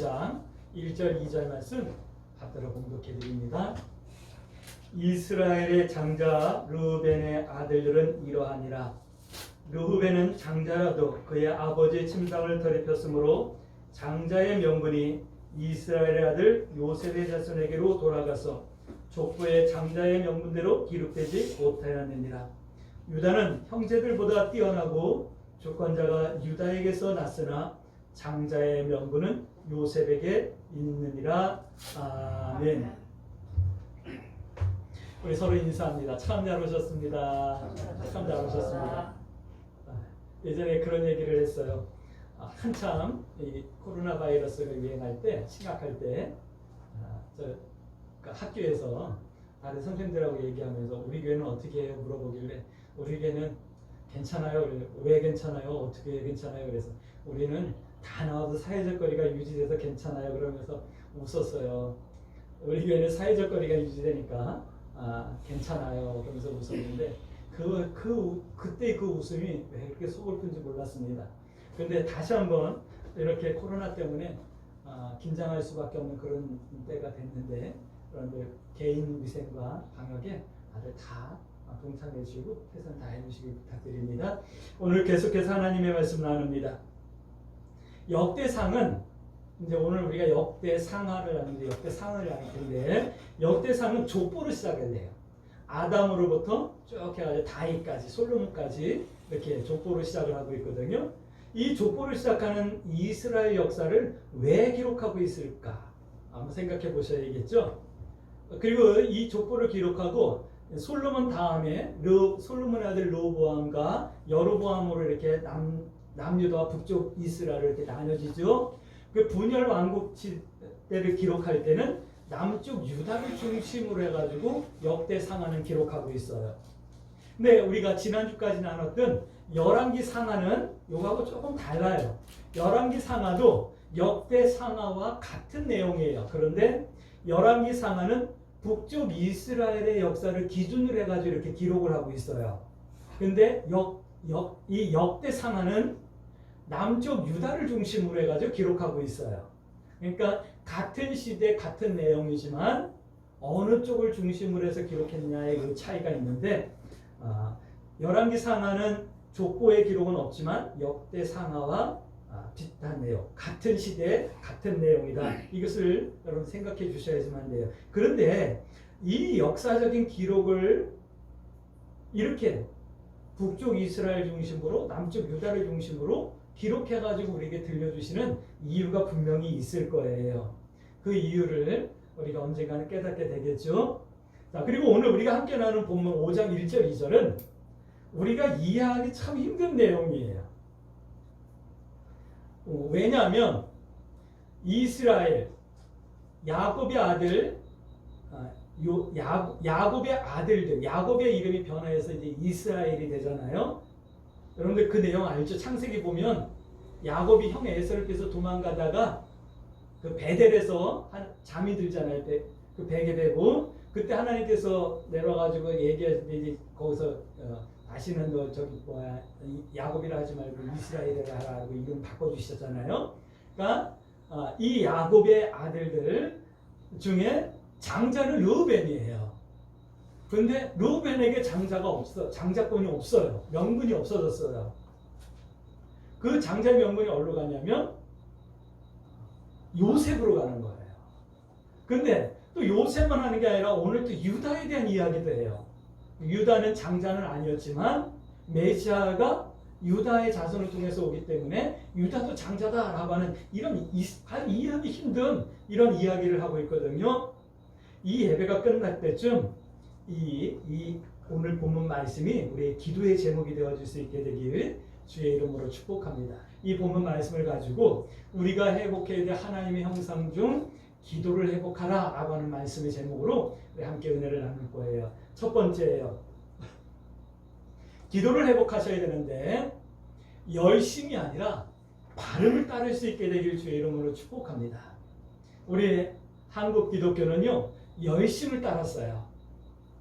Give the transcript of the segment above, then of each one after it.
5장 1절 2절 말씀 받들어 봉독해 드립니다. 이스라엘의 장자 르우벤의 아들들은 이러하니라. 르우벤은 장자라도 그의 아버지의 침상을 더럽혔으므로 장자의 명분이 이스라엘의 아들 요셉의 자손에게로 돌아가서 족보의 장자의 명분대로 기록되지 못하였느니라. 유다는 형제들보다 뛰어나고 주권자가 유다에게서 났으나 장자의 명분은 요셉에게 있느니라. 아멘. 우리 서로 인사합니다. 참 잘 오셨습니다. 참 잘 오셨습니다. 예전에 그런 얘기를 했어요. 한참 이 코로나 바이러스가 유행할 때, 심각할 때, 학교에서 다른 선생님들하고 얘기하면서 우리 교회는 어떻게 해요? 물어보길래 우리 교회는 괜찮아요. 왜 괜찮아요? 어떻게 괜찮아요? 그래서 우리는 다 나와도 사회적 거리가 유지돼서 괜찮아요. 그러면서 웃었어요. 우리 교회는 사회적 거리가 유지되니까 괜찮아요. 그러면서 웃었는데 그때 그 웃음이 왜 그렇게 속을 푼지 몰랐습니다. 근데 다시 한번 이렇게 코로나 때문에 긴장할 수밖에 없는 그런 때가 됐는데, 그런데 개인 위생과 방역에 다들 다 동참해 주시고 최선 다해 주시길 부탁드립니다. 오늘 계속해서 하나님의 말씀 나눕니다. 역대상은 이제 오늘 우리가 역대상하를 하는데 역대상을 할 텐데, 역대상은 족보로 시작을 해요. 아담으로부터 쭉 해가지고 다윗까지 솔로몬까지 이렇게 족보로 시작을 하고 있거든요. 이 족보를 시작하는 이스라엘 역사를 왜 기록하고 있을까? 한번 생각해 보셔야겠죠. 그리고 이 족보를 기록하고 솔로몬 다음에 솔로몬의 아들 르호보암과 여로보암으로 이렇게 남유다와 북쪽 이스라엘을 이렇게 나눠지죠. 그 분열 왕국 시대를 기록할 때는 남쪽 유다를 중심으로 해가지고 역대상하는 기록하고 있어요. 근데 우리가 지난주까지 나눴던 열왕기 상하는 요거하고 조금 달라요. 열왕기 상하도 역대상하와 같은 내용이에요. 그런데 열왕기 상하는 북쪽 이스라엘의 역사를 기준으로 해가지고 이렇게 기록을 하고 있어요. 근데 이 역대상하는 남쪽 유다를 중심으로 해가지고 기록하고 있어요. 그러니까 같은 시대 같은 내용이지만 어느 쪽을 중심으로 해서 기록했냐의 그 차이가 있는데, 열왕기 상하는 족보의 기록은 없지만 역대상하와 비슷한 내용, 같은 시대 같은 내용이다. 이것을 여러분 생각해 주셔야지만 돼요. 그런데 이 역사적인 기록을 이렇게 북쪽 이스라엘 중심으로 남쪽 유다를 중심으로 기록해가지고 우리에게 들려주시는 이유가 분명히 있을 거예요. 그 이유를 우리가 언젠가는 깨닫게 되겠죠. 자, 그리고 오늘 우리가 함께 나누는 본문 5장 1절 2절은 우리가 이해하기 참 힘든 내용이에요. 왜냐하면 이스라엘 야곱의 아들 야곱의 아들들, 야곱의 이름이 변화해서 이제 이스라엘이 되잖아요. 여러분들 그 내용 알죠? 창세기 보면 야곱이 형 에서를 께서 도망가다가 그 베델에서 잠이 들잖아요. 그 베개 베고 그때 하나님께서 내려가지고 얘기할 때 이제 거기서 다시는 너 저기 뭐야 야곱이라 하지 말고 이스라엘이라 하라고 이름 바꿔주셨잖아요. 그러니까 이 야곱의 아들들 중에 장자는 르우벤이에요. 그런데 르우벤에게 장자권이 없어요. 명분이 없어졌어요. 그 장자 명분이 어디로 가냐면 요셉으로 가는 거예요. 근데 또 요셉만 하는 게 아니라 오늘 또 유다에 대한 이야기도 해요. 유다는 장자는 아니었지만 메시아가 유다의 자손을 통해서 오기 때문에 유다도 장자다라고 하는 이런 이해하기 힘든 이런 이야기를 하고 있거든요. 이 예배가 끝날 때쯤 이 오늘 본문 말씀이 우리의 기도의 제목이 되어줄 수 있게 되기를 주의 이름으로 축복합니다. 이 본문 말씀을 가지고 우리가 회복해야 될 하나님의 형상 중 기도를 회복하라 라고 하는 말씀의 제목으로 우리 함께 은혜를 나눌 거예요. 첫 번째예요. 기도를 회복하셔야 되는데 열심이 아니라 발음을 따를 수 있게 되길 주의 이름으로 축복합니다. 우리 한국 기독교는요 열심을 따랐어요.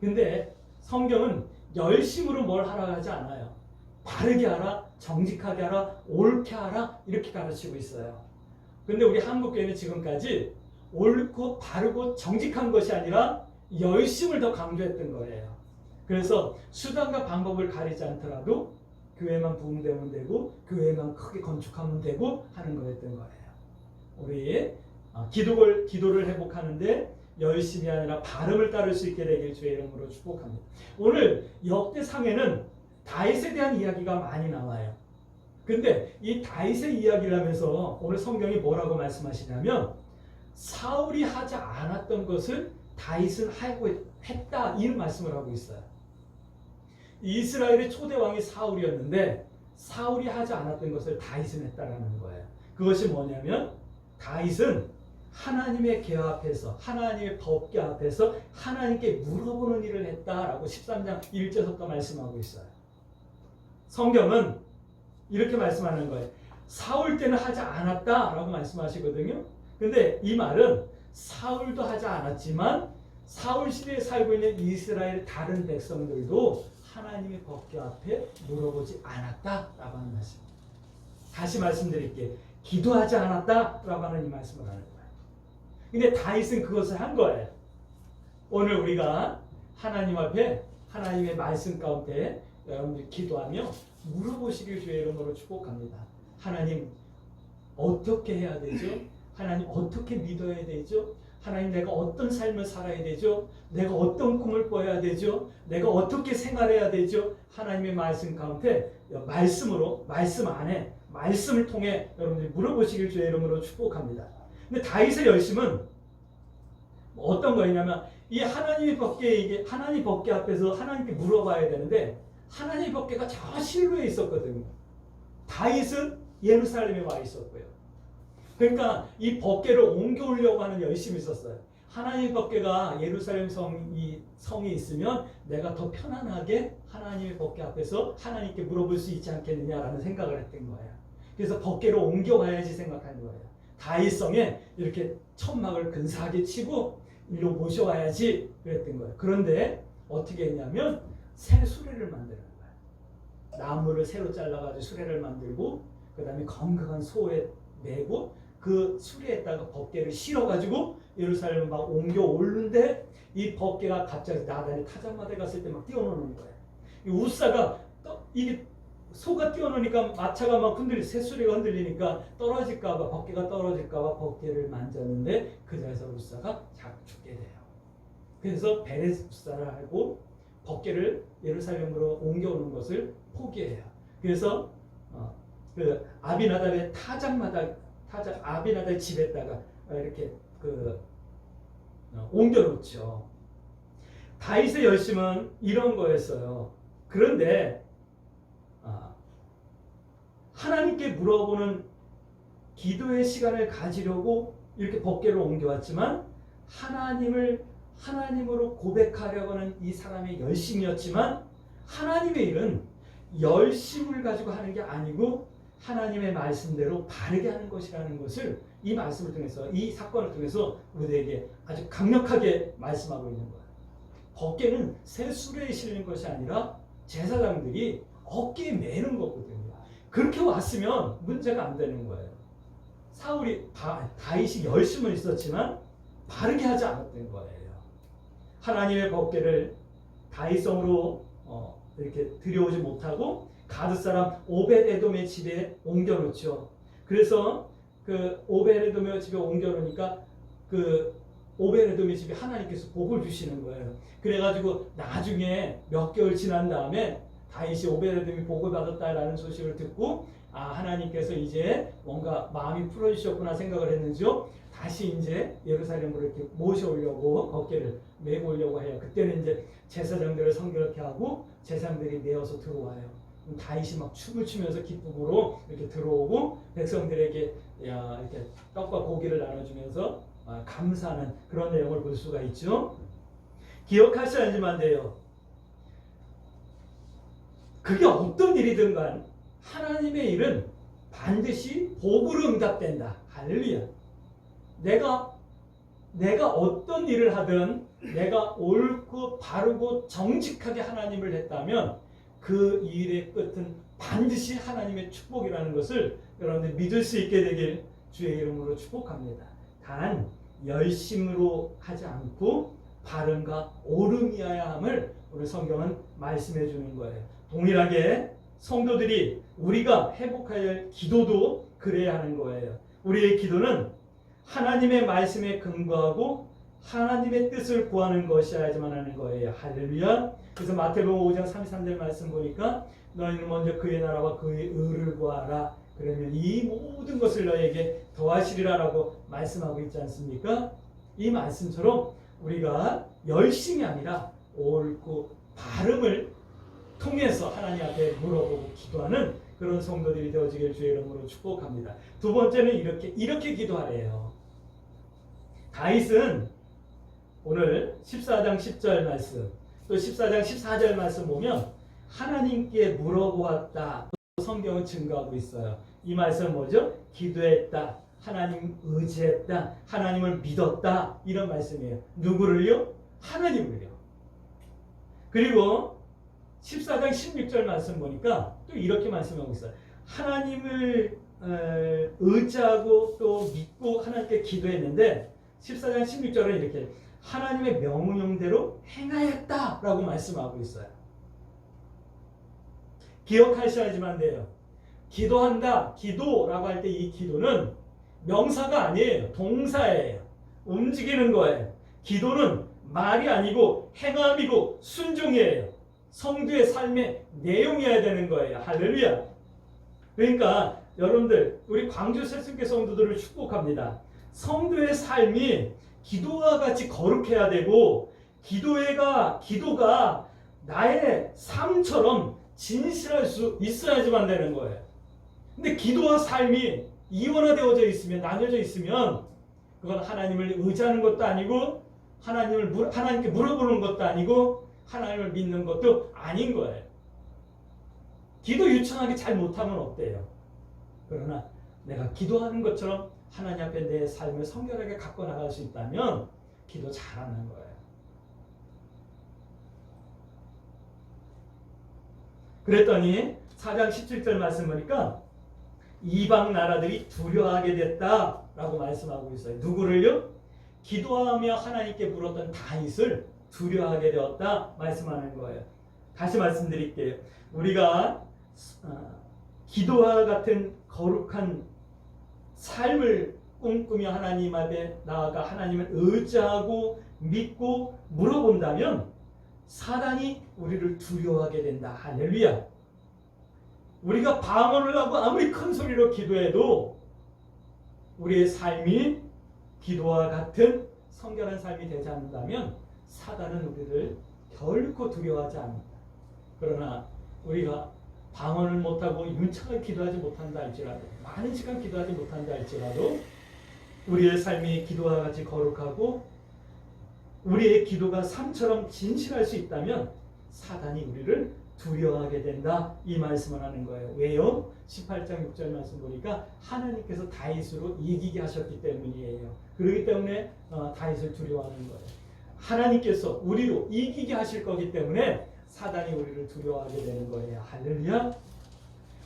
근데 성경은 열심으로 뭘 하라 하지 않아요. 바르게 하라, 정직하게 하라, 옳게 하라 이렇게 가르치고 있어요. 근데 우리 한국교회는 지금까지 옳고 바르고 정직한 것이 아니라 열심을 더 강조했던 거예요. 그래서 수단과 방법을 가리지 않더라도 교회만 부흥되면 되고 교회만 크게 건축하면 되고 하는 거였던 거예요. 우리 기도를 회복하는데 열심이 아니라 발음을 따를 수 있게 되길 주의 이름으로 축복합니다. 오늘 역대상에는 다윗에 대한 이야기가 많이 나와요. 근데 이 다윗의 이야기를 하면서 오늘 성경이 뭐라고 말씀하시냐면 사울이 하지 않았던 것을 다윗은 하고 했다, 이 말씀을 하고 있어요. 이스라엘의 초대 왕이 사울이었는데 사울이 하지 않았던 것을 다윗은 했다라는 거예요. 그것이 뭐냐면 다윗은 하나님의 계획 앞에서, 하나님의 법궤 앞에서 하나님께 물어보는 일을 했다라고 13장 1절부터 말씀하고 있어요. 성경은 이렇게 말씀하는 거예요. 사울 때는 하지 않았다라고 말씀하시거든요. 근데 이 말은 사울도 하지 않았지만 사울 시대에 살고 있는 이스라엘 다른 백성들도 하나님의 법궤 앞에 물어보지 않았다라고 하는 말씀입니다. 다시 말씀드릴게요. 기도하지 않았다라고 하는 이 말씀을 하는 거예요. 근데 다윗은 그것을 한 거예요. 오늘 우리가 하나님 앞에 하나님의 말씀 가운데 여러분들 기도하며 물어보시길 주의 이름으로 축복합니다. 하나님 어떻게 해야 되죠? 하나님 어떻게 믿어야 되죠? 하나님 내가 어떤 삶을 살아야 되죠? 내가 어떤 꿈을 꿔야 되죠? 내가 어떻게 생활해야 되죠? 하나님의 말씀 가운데 말씀으로, 말씀 안에 말씀을 통해 여러분들이 물어보시길 주의 이름으로 축복합니다. 근데 다윗의 열심은 어떤 거냐면 이 하나님의 법궤, 이게 하나님 법궤 앞에서 하나님께 물어봐야 되는데 하나님 법궤가 저 실로에 있었거든요. 다윗은 예루살렘에 와 있었고요. 그러니까 이 법궤를 옮겨오려고 하는 열심이 있었어요. 하나님 법궤가 예루살렘 성이 있으면 내가 더 편안하게 하나님의 법궤 앞에서 하나님께 물어볼 수 있지 않겠느냐라는 생각을 했던 거예요. 그래서 법궤를 옮겨와야지 생각하는 거예요. 다윗성에 이렇게 천막을 근사하게 치고 일로 모셔와야지 그랬던 거예요. 그런데 어떻게 했냐면 새 수레를 만드는 거예요. 나무를 새로 잘라가지고 수레를 만들고 그 다음에 건강한 소에 메고 그 수레에다가 법궤를 실어가지고 예루살렘을 막 옮겨 오는데 이 법궤가 갑자기 나단이 타작마당에 갔을 때 막 뛰어노는 거예요. 이 우사가 이게 소가 뛰어노니까 마차가 막 새수레가 흔들리니까 떨어질까봐, 법궤가 떨어질까봐 법궤를 만졌는데 그 자리에서 우사가 죽게 돼요. 그래서 베레스 우사를 하고 법궤를 예루살렘으로 옮겨오는 것을 포기해요. 그래서 그 아비나답의 아비나답의 집에다가 이렇게 옮겨놓죠. 다윗의 열심은 이런 거였어요. 그런데 하나님께 물어보는 기도의 시간을 가지려고 이렇게 법궤를 옮겨왔지만 하나님으로 고백하려고 하는 이 사람의 열심이었지만 하나님의 일은 열심을 가지고 하는 게 아니고 하나님의 말씀대로 바르게 하는 것이라는 것을 이 말씀을 통해서, 이 사건을 통해서 우리에게 아주 강력하게 말씀하고 있는 거예요. 법궤는 새 수레에 실린 것이 아니라 제사장들이 어깨에 매는 거거든요. 그렇게 왔으면 문제가 안 되는 거예요. 다윗이 열심은 있었지만 바르게 하지 않았던 거예요. 하나님의 법궤를 다윗성으로 이렇게 들여오지 못하고 가드 사람 오벳에돔의 집에 옮겨놓죠. 그래서 그 오벳에돔의 집에 옮겨놓으니까 그 오벳에돔의 집에 하나님께서 복을 주시는 거예요. 그래가지고 나중에 몇 개월 지난 다음에 다윗이 오벳에돔이 복을 받았다라는 소식을 듣고 하나님께서 이제 뭔가 마음이 풀어주셨구나 생각을 했는지요. 다시 이제 예루살렘으로 이렇게 모셔오려고 법궤를 메고 오려고 해요. 그때는 이제 제사장들을 성결케 하고 제사장들이 내어서 들어와요. 다윗이 막 춤을 추면서 기쁨으로 이렇게 들어오고 백성들에게 이렇게 떡과 고기를 나눠주면서 감사하는 그런 내용을 볼 수가 있죠. 기억하셔야지만 돼요. 그게 어떤 일이든 간 하나님의 일은 반드시 복으로 응답된다. 할렐루야. 내가 어떤 일을 하든 내가 옳고 바르고 정직하게 하나님을 했다면 그 일의 끝은 반드시 하나님의 축복이라는 것을 여러분들 믿을 수 있게 되길 주의 이름으로 축복합니다. 단 열심으로 하지 않고 바른과 옳음이어야 함을 오늘 성경은 말씀해 주는 거예요. 동일하게 성도들이 우리가 회복해야 할 기도도 그래야 하는 거예요. 우리의 기도는 하나님의 말씀에 근거하고 하나님의 뜻을 구하는 것이어야지만 하는 거예요. 할렐루야. 그래서 마태복음 5장 33절 말씀 보니까 너희는 먼저 그의 나라와 그의 의를 구하라. 그러면 이 모든 것을 너에게 더하시리라라고 말씀하고 있지 않습니까? 이 말씀처럼 우리가 열심이 아니라 옳고 바름을 통해서 하나님 앞에 물어보고 기도하는 그런 성도들이 되어지길 주의 이름으로 축복합니다. 두 번째는 이렇게 기도하래요. 다윗은 오늘 14장 10절 말씀 또 14장 14절 말씀 보면 하나님께 물어보았다. 성경은 증거하고 있어요. 이 말씀은 뭐죠? 기도했다. 하나님 의지했다. 하나님을 믿었다. 이런 말씀이에요. 누구를요? 하나님을요. 그리고 14장 16절 말씀 보니까 또 이렇게 말씀하고 있어요. 하나님을 의지하고 또 믿고 하나님께 기도했는데 14장 16절은 이렇게 하나님의 명령대로 행하였다라고 말씀하고 있어요. 기억하셔야지만 돼요. 기도한다, 기도라고 할 때 이 기도는 명사가 아니에요. 동사예요. 움직이는 거예요. 기도는 말이 아니고 행함이고 순종이에요. 성도의 삶의 내용이어야 되는 거예요. 할렐루야. 그러니까 여러분들 우리 광주 새순교 성도들을 축복합니다. 성도의 삶이 기도와 같이 거룩해야 되고 기도가 나의 삶처럼 진실할 수 있어야지만 되는 거예요. 근데 기도와 삶이 이원화되어져 있으면 나뉘어져 있으면 그건 하나님을 의지하는 것도 아니고 하나님께 물어보는 것도 아니고 하나님을 믿는 것도 아닌 거예요. 기도 유창하게 잘 못하면 어때요? 그러나 내가 기도하는 것처럼 하나님 앞에 내 삶을 성결하게 갖고 나갈 수 있다면 기도 잘하는 거예요. 그랬더니 4장 17절 말씀 보니까 이방 나라들이 두려워하게 됐다라고 말씀하고 있어요. 누구를요? 기도하며 하나님께 물었던 다윗을 두려워하게 되었다 말씀하는 거예요. 다시 말씀드릴게요. 우리가 기도와 같은 거룩한 삶을 꿈꾸며 하나님 앞에 나아가 하나님을 의지하고 믿고 물어본다면 사단이 우리를 두려워하게 된다. 할렐루야. 우리가 방언을 하고 아무리 큰 소리로 기도해도 우리의 삶이 기도와 같은 성결한 삶이 되지 않는다면 사단은 우리를 결코 두려워하지 않는다. 그러나 우리가 방언을 못하고 윤창을 기도하지 못한다 할지라도 많은 시간 기도하지 못한다 할지라도 우리의 삶이 기도와 같이 거룩하고 우리의 기도가 삶처럼 진실할 수 있다면 사단이 우리를 두려워하게 된다 이 말씀을 하는 거예요. 왜요? 18장 6절 말씀 보니까 하나님께서 다윗으로 이기게 하셨기 때문이에요. 그렇기 때문에 다윗을 두려워하는 거예요. 하나님께서 우리로 이기게 하실 거기 때문에 사단이 우리를 두려워하게 되는 거예요. 할렐루야.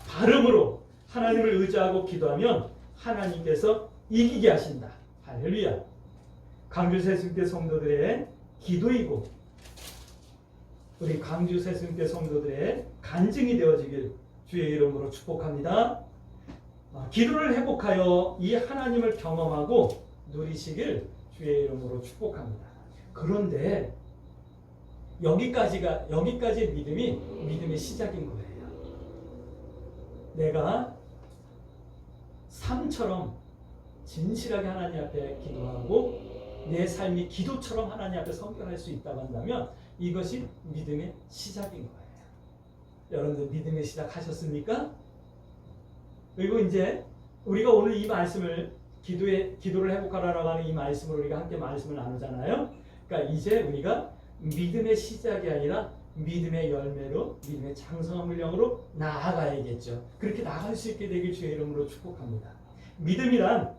발음으로 하나님을 의지하고 기도하면 하나님께서 이기게 하신다. 할렐루야. 광주 새순교 성도들의 기도이고 우리 광주 새순교 성도들의 간증이 되어지길 주의 이름으로 축복합니다. 기도를 회복하여 이 하나님을 경험하고 누리시길 주의 이름으로 축복합니다. 그런데 여기까지 믿음의 시작인 거예요. 내가 삶처럼 진실하게 하나님 앞에 기도하고 내 삶이 기도처럼 하나님 앞에 성결할 수 있다고 한다면 이것이 믿음의 시작인 거예요. 여러분들 믿음의 시작 하셨습니까? 그리고 이제 우리가 오늘 이 말씀을 기도를 회복하라라고 하는 이 말씀을 우리가 함께 말씀을 나누잖아요. 그러니까 이제 우리가 믿음의 시작이 아니라 믿음의 열매로 믿음의 장성한 물량으로 나아가야겠죠. 그렇게 나아갈 수 있게 되길 주의 이름으로 축복합니다. 믿음이란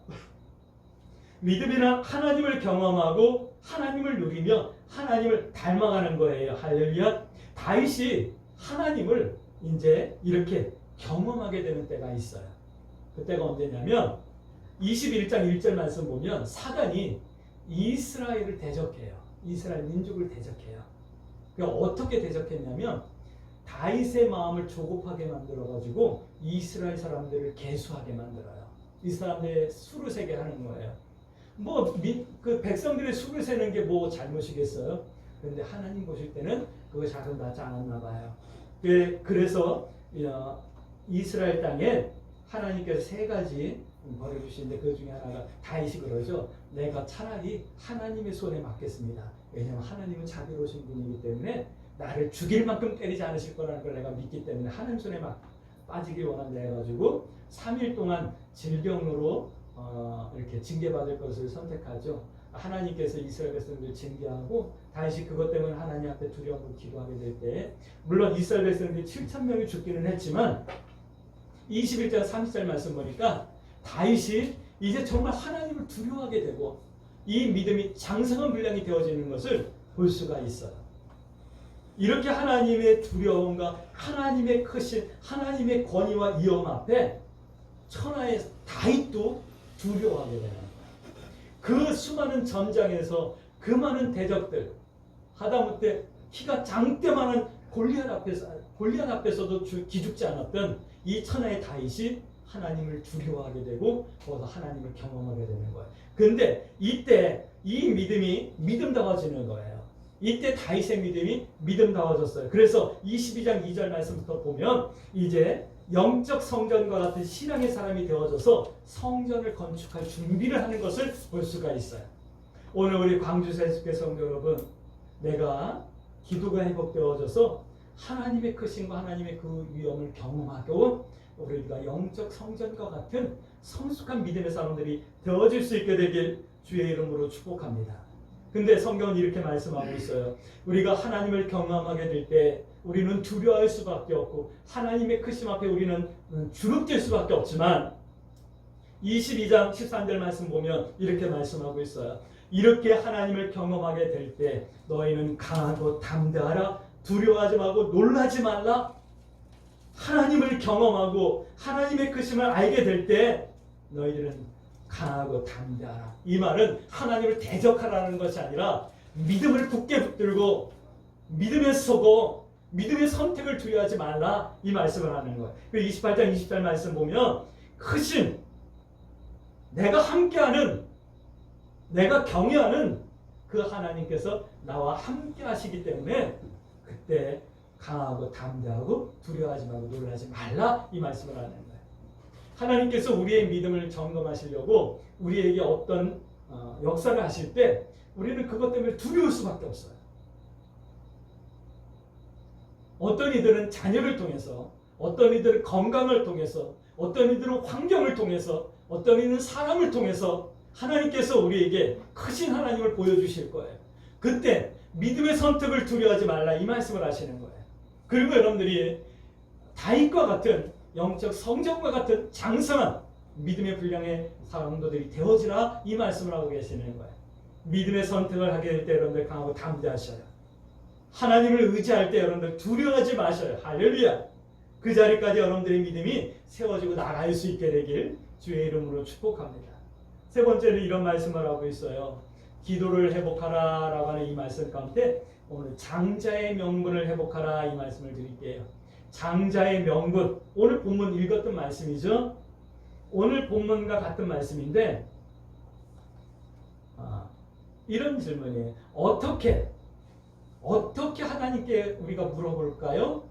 하나님을 경험하고 하나님을 누리며 하나님을 닮아가는 거예요. 할렐루야. 다윗이 하나님을 이제 이렇게 경험하게 되는 때가 있어요. 그때가 언제냐면 21장 1절 말씀 보면 사단이 이스라엘을 대적해요. 이스라엘 민족을 대적해요. 그러니까 어떻게 대적했냐면 다윗의 마음을 조급하게 만들어가지고 이스라엘 사람들을 계수하게 만들어요. 이 사람들의 수를 세게 하는 거예요. 그 백성들의 수를 세는 게 뭐 잘못이겠어요? 그런데 하나님 보실 때는 그것이 아름답지 않았나 봐요. 그래서 이스라엘 땅에 하나님께서 세 가지 벌을 주시는데 그 중에 하나가 다윗이 그러죠. 내가 차라리 하나님의 손에 맡겠습니다. 왜냐하면 하나님은 자비로우신 분이기 때문에 나를 죽일 만큼 때리지 않으실 거라는 걸 내가 믿기 때문에 하나님 손에 빠지길 원한다 해가지고 3일 동안 질병으로 이렇게 징계받을 것을 선택하죠. 하나님께서 이스라엘 백성들을 징계하고 다윗이 그것 때문에 하나님 앞에 두려움으로 기도하게 될 때 물론 이스라엘 백성들이 7,000명이 죽기는 했지만 21장 30절 말씀 보니까 다윗이 이제 정말 하나님을 두려워하게 되고 이 믿음이 장성한 분량이 되어지는 것을 볼 수가 있어요. 이렇게 하나님의 두려움과 하나님의 크신 하나님의 권위와 위엄 앞에 천하의 다윗도 두려워하게 되는 거예요. 그 수많은 전장에서 그 많은 대적들 하다못해 키가 장대만한 골리앗 앞에서도 기죽지 않았던 이 천하의 다윗이 하나님을 두려워하게 되고 거기서 하나님을 경험하게 되는 거예요. 그런데 이때 이 믿음이 믿음다워지는 거예요. 이때 다윗의 믿음이 믿음다워졌어요. 그래서 22장 2절 말씀부터 보면 이제 영적 성전과 같은 신앙의 사람이 되어져서 성전을 건축할 준비를 하는 것을 볼 수가 있어요. 오늘 우리 광주 세습교 성도 여러분, 내가 기도가 회복되어져서 하나님의 크심과 하나님의 그 위엄을 경험하고 우리가 영적 성전과 같은 성숙한 믿음의 사람들이 되어질 수 있게 되길 주의 이름으로 축복합니다. 근데 성경은 이렇게 말씀하고 있어요. 우리가 하나님을 경험하게 될 때 우리는 두려워할 수밖에 없고 하나님의 크심 앞에 우리는 주눅들 수밖에 없지만 22장 13절 말씀 보면 이렇게 말씀하고 있어요. 이렇게 하나님을 경험하게 될 때 너희는 강하고 담대하라. 두려워하지 말고 놀라지 말라. 하나님을 경험하고 하나님의 크심을 알게 될 때 너희들은 강하고 담대하라. 이 말은 하나님을 대적하라는 것이 아니라 믿음을 굳게 붙들고 믿음에 서고 믿음의 선택을 두려워하지 말라. 이 말씀을 하는 거예요. 28장 20절 말씀 보면 크신 내가 함께하는 내가 경외하는 그 하나님께서 나와 함께 하시기 때문에 그때 강하고 담대하고 두려워하지 말고 놀라지 말라. 이 말씀을 하는 거예요. 하나님께서 우리의 믿음을 점검하시려고 우리에게 어떤 역사를 하실 때 우리는 그것 때문에 두려울 수밖에 없어요. 어떤 이들은 자녀를 통해서, 어떤 이들은 건강을 통해서, 어떤 이들은 환경을 통해서, 어떤 이들은 사람을 통해서 하나님께서 우리에게 크신 하나님을 보여주실 거예요. 그때 믿음의 선택을 두려워하지 말라. 이 말씀을 하시는 거예요. 그리고 여러분들이 다윗과 같은 영적 성전과 같은 장성한 믿음의 분량의 사람들이 되어지라. 이 말씀을 하고 계시는 거예요. 믿음의 선택을 하게 될 때 여러분들 강하고 담대하셔요. 하나님을 의지할 때 여러분들 두려워하지 마셔요. 할렐루야. 그 자리까지 여러분들의 믿음이 세워지고 나갈 수 있게 되길 주의 이름으로 축복합니다. 세 번째는 이런 말씀을 하고 있어요. 기도를 회복하라 라고 하는 이 말씀 가운데 오늘 장자의 명분을 회복하라 이 말씀을 드릴게요. 장자의 명분, 오늘 본문 읽었던 말씀이죠. 오늘 본문과 같은 말씀인데 이런 질문이에요. 어떻게 하나님께 우리가 물어볼까요?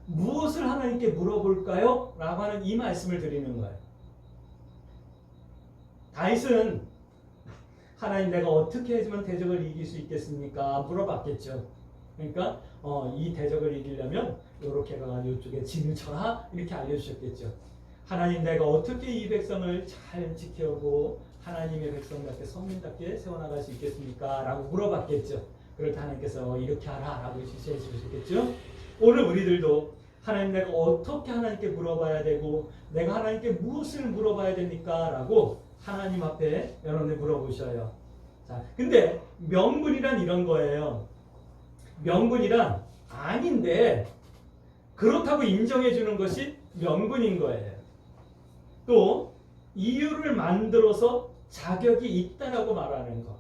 무엇을 하나님께 물어볼까요? 라고 하는 이 말씀을 드리는 거예요. 다윗은 하나님 내가 어떻게 해주면 대적을 이길 수 있겠습니까? 물어봤겠죠. 그러니까 이 대적을 이기려면 이렇게 가가지고 이쪽에 진을 쳐라 이렇게 알려주셨겠죠. 하나님 내가 어떻게 이 백성을 잘 지켜보고 하나님의 백성답게 성민답게 세워나갈 수 있겠습니까? 라고 물어봤겠죠. 그럴 때 하나님께서 이렇게 하라 라고 지시해 주셨겠죠. 오늘 우리들도 하나님 내가 어떻게 하나님께 물어봐야 되고 내가 하나님께 무엇을 물어봐야 됩니까? 라고 하나님 앞에 여러분들 물어보셔요. 자, 근데 명분이란 이런 거예요. 명분이란 아닌데 그렇다고 인정해 주는 것이 명분인 거예요. 또 이유를 만들어서 자격이 있다라고 말하는 거.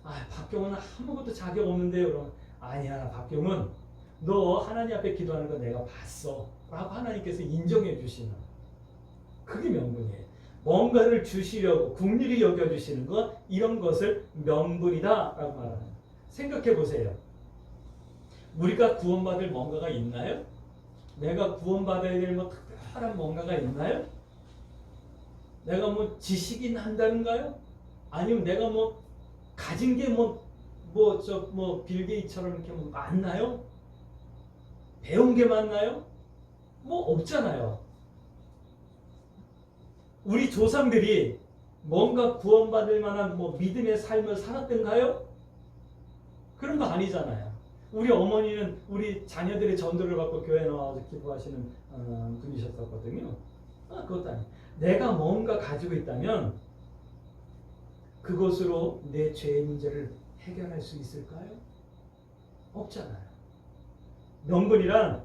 아, 박경훈은 아무것도 자격 없는데요. 그러면 아니야, 박경훈, 너 하나님 앞에 기도하는 거 내가 봤어 라고 하나님께서 인정해 주시는, 그게 명분이에요. 뭔가를 주시려고 긍휼히 여겨주시는 것, 이런 것을 명분이다 라고 말하는 거예요. 생각해 보세요. 우리가 구원받을 뭔가가 있나요? 내가 구원받아야 될 뭐 특별한 뭔가가 있나요? 내가 뭐 지식이 난다는가요? 아니면 내가 뭐 가진 게 빌 게이츠처럼 이렇게 뭐 많나요? 배운 게 많나요? 뭐 없잖아요. 우리 조상들이 뭔가 구원받을 만한 뭐 믿음의 삶을 살았던가요? 그런 거 아니잖아요. 우리 어머니는 우리 자녀들의 전도를 받고 교회에 나와서 기도하시는 분이셨었거든요. 그것도 아니에요. 내가 뭔가 가지고 있다면 그것으로 내 죄의 문제를 해결할 수 있을까요? 없잖아요. 명분이란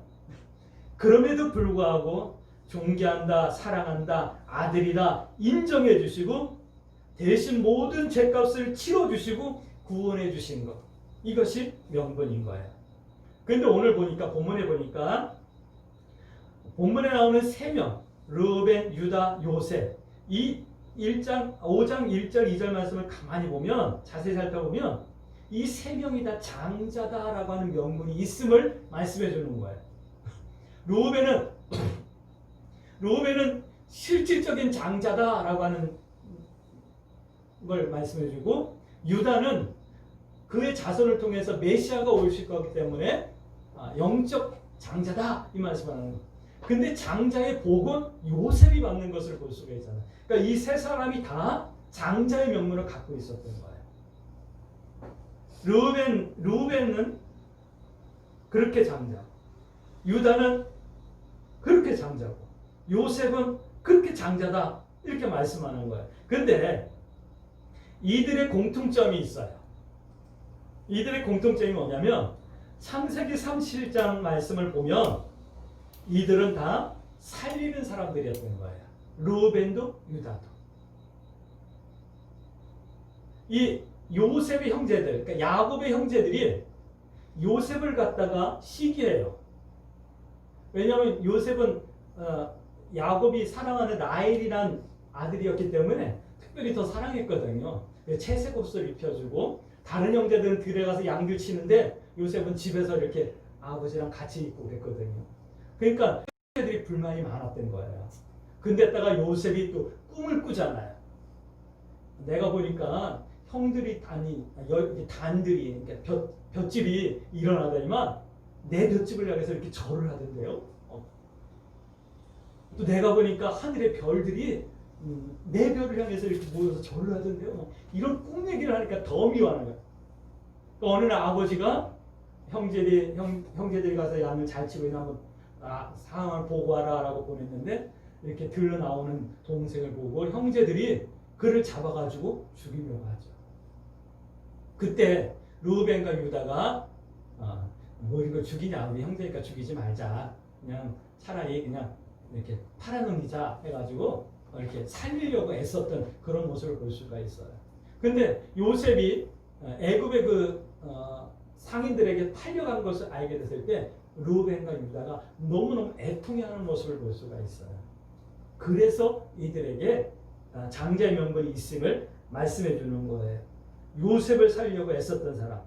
그럼에도 불구하고 존귀한다, 사랑한다, 아들이다 인정해 주시고 대신 모든 죄값을 치러주시고 구원해 주신 것, 이것이 명분인 거예요. 그런데 오늘 보니까 본문에 나오는 3명, 르우벤, 유다, 요셉, 이 5장 1절 2절 말씀을 가만히 보면, 자세히 살펴보면 이 3명이 다 장자다라고 하는 명분이 있음을 말씀해 주는 거예요. 르우벤은 실질적인 장자다라고 하는 걸 말씀해 주고, 유다는 그의 자손을 통해서 메시아가 오실 거기 때문에 영적 장자다 이 말씀을 하는 거예요. 근데 장자의 복은 요셉이 받는 것을 볼 수가 있잖아요. 그러니까 이 3사람이 다 장자의 명분을 갖고 있었던 거예요. 르우벤은 그렇게 장자, 유다는 그렇게 장자고, 요셉은 그렇게 장자다 이렇게 말씀하는 거예요. 근데 이들의 공통점이 있어요. 이들의 공통점이 뭐냐면 창세기 37장 말씀을 보면 이들은 다 살리는 사람들이었던 거예요. 르우벤도 유다도. 이 요셉의 형제들, 그러니까 야곱의 형제들이 요셉을 갖다가 시기해요. 왜냐하면 요셉은 야곱이 사랑하는 라헬이란 아들이었기 때문에 특별히 더 사랑했거든요. 채색 옷을 입혀주고 다른 형제들은 들에 가서 양들 치는데 요셉은 집에서 이렇게 아버지랑 같이 있고 그랬거든요. 그러니까 형제들이 불만이 많았던 거예요. 근데다가 요셉이 또 꿈을 꾸잖아요. 내가 보니까 형들이 단들이, 그러니까 볏집이 일어나더니만 내 볏집을 향해서 이렇게 절을 하던데요. 또 내가 보니까 하늘의 별들이 내 별을 향해서 이렇게 모여서 절을 하던데요. 이런 꿈 얘기를 하니까 더 미워하는 거예요. 또 어느 날 아버지가 형제들이 가서 양을 잘 치고 있나 한번 상황을 보고하라 라고 보냈는데, 이렇게 들러 나오는 동생을 보고 형제들이 그를 잡아가지고 죽이려고 하죠. 그때 르우벤과 유다가 뭐 이걸 죽이냐, 우리 형제니까 죽이지 말자, 그냥 차라리 그냥 이렇게 팔아넘기자 해가지고 이렇게 살리려고 애썼던 그런 모습을 볼 수가 있어요. 근데 요셉이 애굽의 상인들에게 팔려간 것을 알게 됐을 때 르우벤과 유다가 너무너무 애통해하는 모습을 볼 수가 있어요. 그래서 이들에게 장자의 명분이 있음을 말씀해 주는 거예요. 요셉을 살리려고 애썼던 사람,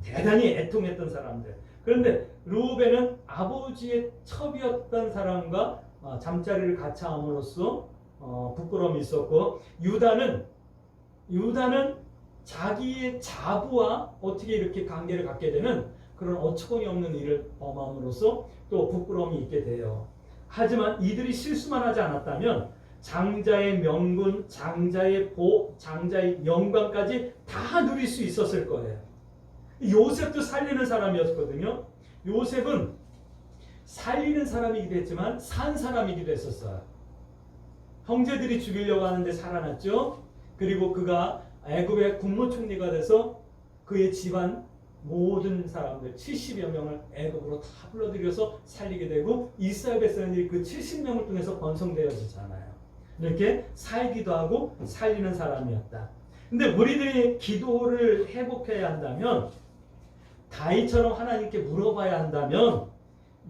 대단히 애통했던 사람들. 그런데 르우벤은 아버지의 첩이었던 사람과 잠자리를 같이 함으로써 부끄러움이 있었고, 유다는 자기의 자부와 어떻게 이렇게 관계를 갖게 되는 그런 어처구니 없는 일을 범함으로써 또 부끄러움이 있게 돼요. 하지만 이들이 실수만 하지 않았다면 장자의 명분, 장자의 복, 장자의 영광까지 다 누릴 수 있었을 거예요. 요셉도 살리는 사람이었거든요. 요셉은 살리는 사람이기도 했지만 산 사람이기도 했었어요. 형제들이 죽이려고 하는데 살아났죠. 그리고 그가 애굽의 국무총리가 돼서 그의 집안 모든 사람들 70여 명을 애굽으로 다 불러들여서 살리게 되고 이스라엘 백성들이 그 70명을 통해서 번성되어지잖아요. 이렇게 살기도 하고 살리는 사람이었다. 근데 우리들이 기도를 회복해야 한다면, 다윗처럼 하나님께 물어봐야 한다면,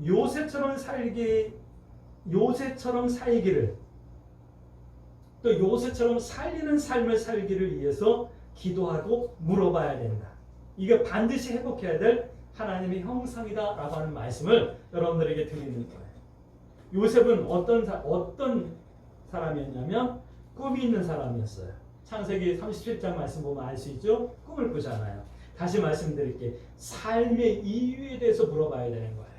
요셉처럼 살기를, 또 요셉처럼 살리는 삶을 살기를 위해서 기도하고 물어봐야 된다. 이게 반드시 회복해야 될 하나님의 형상이다라고 하는 말씀을 여러분들에게 드리는 거예요. 요셉은 어떤 사람이었냐면 꿈이 있는 사람이었어요. 창세기 37장 말씀 보면 알 수 있죠? 꿈을 꾸잖아요. 다시 말씀드릴게요. 삶의 이유에 대해서 물어봐야 되는 거예요.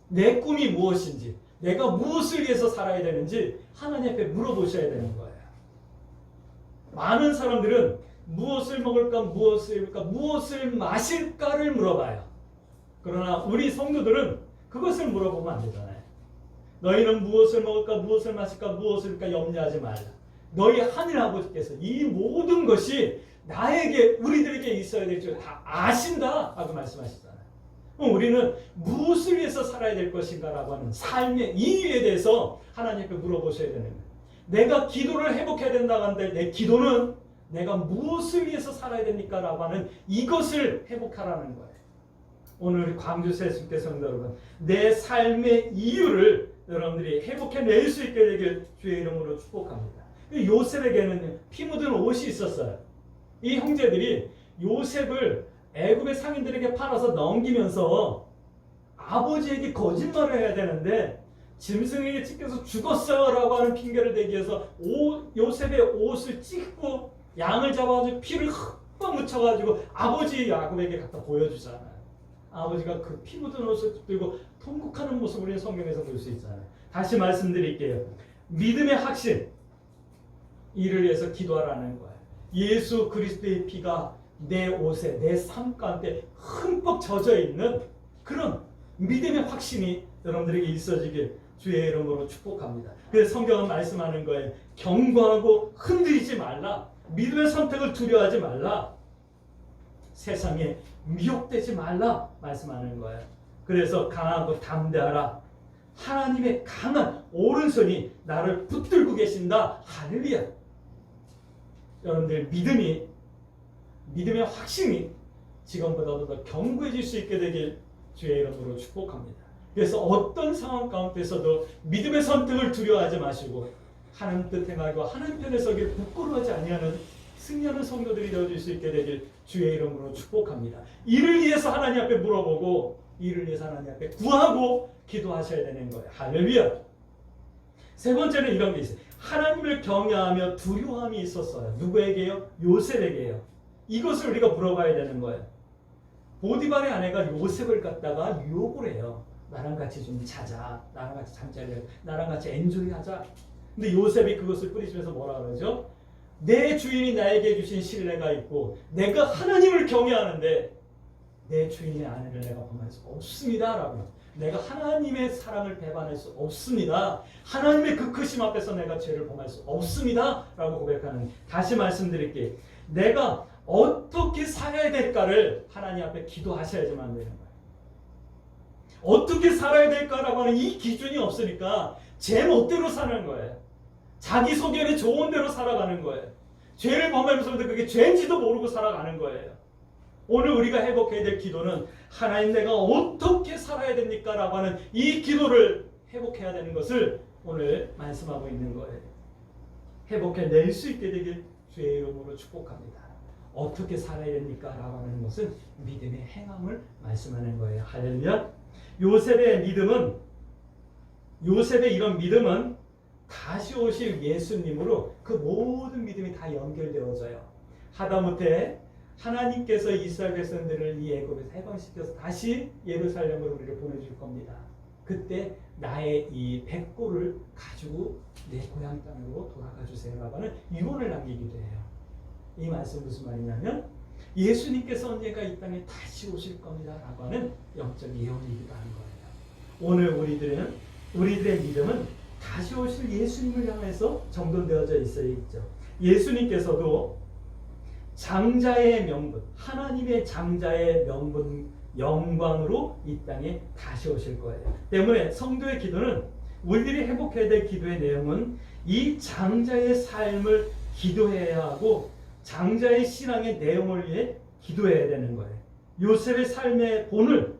내 꿈이 무엇인지, 내가 무엇을 위해서 살아야 되는지 하나님 앞에 물어보셔야 되는 거예요. 많은 사람들은 무엇을 먹을까, 무엇을 입을까, 무엇을 마실까를 물어봐요. 그러나 우리 성도들은 그것을 물어보면 안 되잖아요. 너희는 무엇을 먹을까, 무엇을 마실까, 무엇을 입을까 염려하지 말라. 너희 하늘 아버지께서 이 모든 것이 나에게, 우리들에게 있어야 될 줄 다 아신다 라고 말씀하시잖아요. 우리는 무엇을 위해서 살아야 될 것인가 라고 하는 삶의 이유에 대해서 하나님께 물어보셔야 되는 거예요. 내가 기도를 회복해야 된다고 하는데 내 기도는 내가 무엇을 위해서 살아야 됩니까? 라고 하는 이것을 회복하라는 거예요. 오늘 우리 광주 세습대 성도 여러분, 내 삶의 이유를 여러분들이 회복해낼 수 있게 되길 주의 이름으로 축복합니다. 요셉에게는 피 묻은 옷이 있었어요. 이 형제들이 요셉을 애굽의 상인들에게 팔아서 넘기면서 아버지에게 거짓말을 해야 되는데 짐승에게 찢겨서 죽었어요 라고 하는 핑계를 대기 위해서 요셉의 옷을 찢고 양을 잡아가지고 피를 흠뻑 묻혀가지고 아버지 야곱에게 갖다 보여주잖아요. 아버지가 그 피 묻은 옷을 들고 통곡하는 모습을 우리는 성경에서 볼 수 있잖아요. 다시 말씀드릴게요. 믿음의 확신, 이를 위해서 기도하라는 거예요. 예수 그리스도의 피가 내 옷에, 내 삶 가운데 흠뻑 젖어 있는 그런 믿음의 확신이 여러분들에게 있어지길 주의 이름으로 축복합니다. 그래서 성경은 말씀하는 거예요. 경고하고 흔들리지 말라. 믿음의 선택을 두려워하지 말라. 세상에 미혹되지 말라 말씀하는 거예요. 그래서 강하고 담대하라. 하나님의 강한 오른손이 나를 붙들고 계신다. 할렐루야. 여러분들 믿음의 확신이 지금보다도 더 견고해질 수 있게 되길 주의 이름으로 축복합니다. 그래서 어떤 상황 가운데서도 믿음의 선택을 두려워하지 마시고 하나님 뜻 행하고 하나님 편에 서길 부끄러워하지 아니하는 승리하는 성도들이 되어질 수 있게 되길 주의 이름으로 축복합니다. 이를 위해서 하나님 앞에 물어보고 이를 위해서 하나님 앞에 구하고 기도하셔야 되는 거예요. 할렐루야. 세 번째는 이런 게 있어요. 하나님을 경외하며 두려움이 있었어요. 누구에게요? 요셉에게요. 이것을 우리가 물어봐야 되는 거예요. 보디발의 아내가 요셉을 갖다가 유혹을 해요. 나랑 같이 좀 자자. 나랑 같이 잠자리 하자. 나랑 같이 엔조이 하자. 근데 요셉이 그것을 뿌리치면서 뭐라 그러죠? 내 주인이 나에게 주신 신뢰가 있고 내가 하나님을 경외하는데 내 주인의 아내를 내가 범할 수 없습니다. 라고. 내가 하나님의 사랑을 배반할 수 없습니다. 하나님의 그 크심 앞에서 내가 죄를 범할 수 없습니다. 라고 고백하는, 다시 말씀드릴게요. 내가 어떻게 살아야 될까를 하나님 앞에 기도하셔야지만 되는 거예요. 어떻게 살아야 될까라고 하는 이 기준이 없으니까 제 멋대로 사는 거예요. 자기 소견에 좋은 대로 살아가는 거예요. 죄를 범하면서 그게 죄인지도 모르고 살아가는 거예요. 오늘 우리가 회복해야 될 기도는 하나님 내가 어떻게 살아야 됩니까? 라고 하는 이 기도를 회복해야 되는 것을 오늘 말씀하고 있는 거예요. 회복해낼 수 있게 되길 주의 이름으로 축복합니다. 어떻게 살아야 됩니까? 라고 하는 것은 믿음의 행함을 말씀하는 거예요. 할렐루야. 요셉의 이런 믿음은 다시 오실 예수님으로 그 모든 믿음이 다 연결되어져요. 하다못해 하나님께서 이스라엘 백성들을 이 애굽에서 해방시켜서 다시 예루살렘으로 우리를 보내줄 겁니다. 그때 나의 이 백골을 가지고 내 고향 땅으로 돌아가 주세요라고 하는 유언을 남기기도 해요. 이 말씀 무슨 말이냐면 예수님께서 언젠가 이 땅에 다시 오실 겁니다 라고 하는 영적 예언이기도 하는 거예요. 오늘 우리들의 믿음은 다시 오실 예수님을 향해서 정돈되어져 있죠. 예수님께서도 장자의 명분, 하나님의 장자의 명분, 영광으로 이 땅에 다시 오실 거예요. 때문에 성도의 기도는 우리들이 회복해야 될 기도의 내용은 이 장자의 삶을 기도해야 하고 장자의 신앙의 내용을 위해 기도해야 되는 거예요. 요셉의 삶의 본을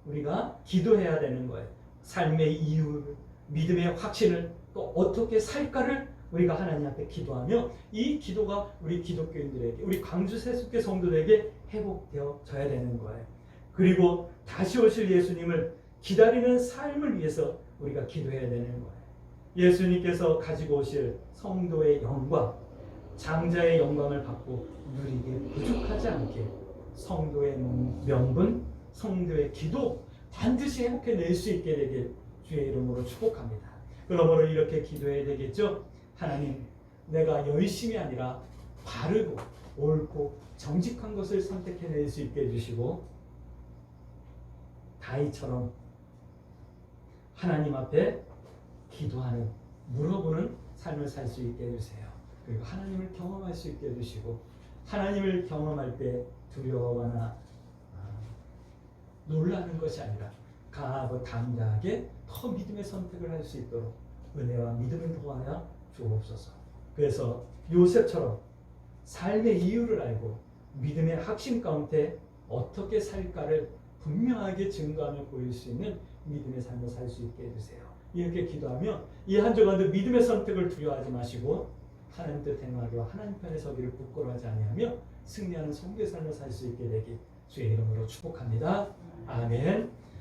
우리가 기도해야 되는 거예요. 삶의 이유, 믿음의 확신을 또 어떻게 살까를 우리가 하나님 앞에 기도하며 이 기도가 우리 기독교인들에게, 우리 광주 세속교 성도들에게 회복되어져야 되는 거예요. 그리고 다시 오실 예수님을 기다리는 삶을 위해서 우리가 기도해야 되는 거예요. 예수님께서 가지고 오실 성도의 영광, 장자의 영광을 받고 누리기 부족하지 않게 성도의 명분, 성도의 기도 반드시 회복해낼 수 있게 되길 주의 이름으로 축복합니다. 그러므로 이렇게 기도해야 되겠죠. 하나님, 내가 열심이 아니라 바르고 옳고 정직한 것을 선택해낼 수 있게 해주시고 다윗처럼 하나님 앞에 기도하는, 물어보는 삶을 살 수 있게 해주세요. 그리고 하나님을 경험할 수 있게 해주시고 하나님을 경험할 때 두려워하거나 놀라는 것이 아니라 강하고 담대하게 더 믿음의 선택을 할 수 있도록 은혜와 믿음을 도와야 주옵소서. 그래서 요셉처럼 삶의 이유를 알고 믿음의 확신 가운데 어떻게 살까를 분명하게 증거하며 보일 수 있는 믿음의 삶을 살 수 있게 해주세요. 이렇게 기도하며 이 한 주간도 믿음의 선택을 두려워하지 마시고 하나님 뜻 행하기와 하나님 편에 서기를 부끄러워하지 아니하며 승리하는 성도의 삶을 살 수 있게 되길 주의 이름으로 축복합니다. 아멘.